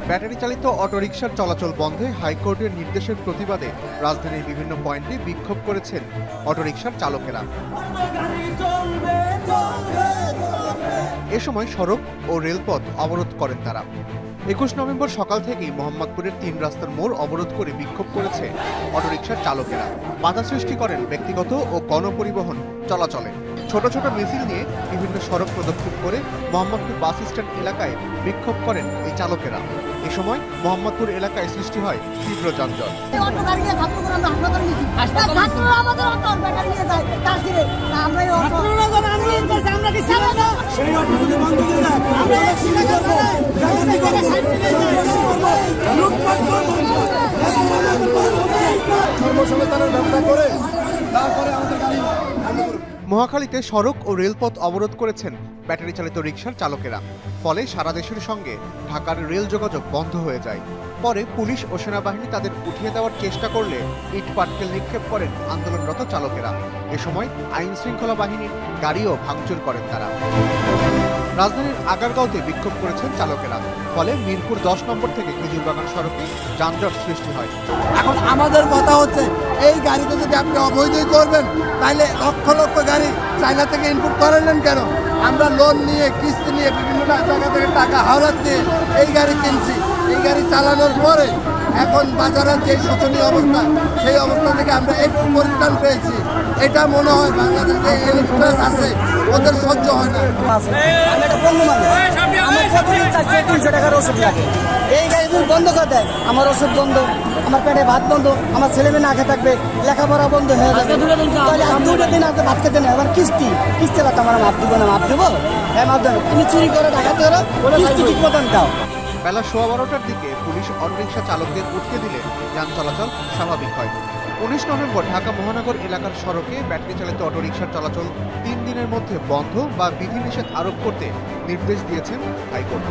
Battery চালিত অটোরিকশার চলাচল বন্ধে হাইকোর্টের নির্দেশের প্রতিবাদে রাজধানীর বিভিন্ন পয়েন্টে বিক্ষোভ করেছেন অটোরিকশার চালকেরা। এ সময় সড়ক ও রেলপথ অবরোধ করেন তারা। 21 নভেম্বর সকাল থেকেই মোহাম্মদপুরের 3 রাস্তার মোড় অবরোধ করে বিক্ষোভ করেছে অটোরিকশার চালকেরা। বাধা সৃষ্টি করেন ব্যক্তিগত ও গণপরিবহন চলাচলে। ছোট ছোট মিছিল নিয়ে বিভিন্ন সড়ক প্রদক্ষিণ করে মোহাম্মদপুর বাস স্ট্যান্ড এলাকায় বিক্ষোভ করেন এই চালকেরা। এ সময় মোহাম্মদপুর এলাকায় সৃষ্টি হয় তীব্র যানজট। মহাখালীতে সড়ক ও রেলপথ অবরোধ করেছেন ব্যাটারি চালিত রিকশার চালকেরা। ফলে সারা দেশের সঙ্গে ঢাকার রেল যোগাযোগ বন্ধ হয়ে যায়। পরে পুলিশ ও সেনাবাহিনী তাদের উঠিয়ে দেওয়ার চেষ্টা করলে ইট পাটকেল নিক্ষেপ করেন আন্দোলনরত চালকেরা। এ সময় আইন শৃঙ্খলা বাহিনীর গাড়িও ভাঙচুর করেন তারা। রাজধানীর আগারগাঁওতে বিক্ষোভ করেছেন চালকেরা। ফলে মিরপুর 10 নম্বর থেকে খেজুরবাগান সড়কে যানজট সৃষ্টি হয়। এখন আমাদের কথা হচ্ছে, এই গাড়িতে যদি আপনি অবৈধই করবেন তাহলে লক্ষ লক্ষ গাড়ি চায়না থেকে ইনপুট করালেন কেন? আমরা লোন নিয়ে কিস্তি নিয়ে বিভিন্ন জায়গা থেকে টাকা হাওলাত দিয়ে এই গাড়ি কিনছি। এই গাড়ি চালানোর পরে এখন বাজারের যে শোচনীয় অবস্থা, সেই অবস্থা থেকে আমরা একটু পরিত্রাণ পেয়েছি। এটা মনে হয় বাংলাদেশে যে ইলেকট্রিক আছে ওদের সহ্য হয় না। আমি একটা বন্ধু মানুষ, আমার প্রতিদিন 400-300 টাকার ওষুধ লাগে। এই গাড়ি যদি বন্ধ করে দেয়, আমার ওষুধ বন্ধ, আমার পেটে ভাত বন্ধ, আমার ছেলে মেয়ে না খেয়ে থাকবে, লেখাপড়া বন্ধ হয়ে যাবে। দুটো দিন আগে ভাত খেতে নেই, আবার কিস্তি কথা আমার মাপ দিব না, মাপ দেবো? হ্যাঁ মাপ দেবো। তুমি চুরি করে ডাকাতি করো, কিস্তি ঠিক মতন দাও। বেলা 12:15টার দিকে পুলিশ অটোরিকশা চালকদের উঠিয়ে দিলে যান চলাচল স্বাভাবিক হয়। 19 নভেম্বর ঢাকা মহানগর এলাকার সড়কে ব্যাটারি চালিত অটোরিকশার চলাচল 3 দিনের মধ্যে বন্ধ বা বিধিনিষেধ আরোপ করতে নির্দেশ দিয়েছেন হাইকোর্ট।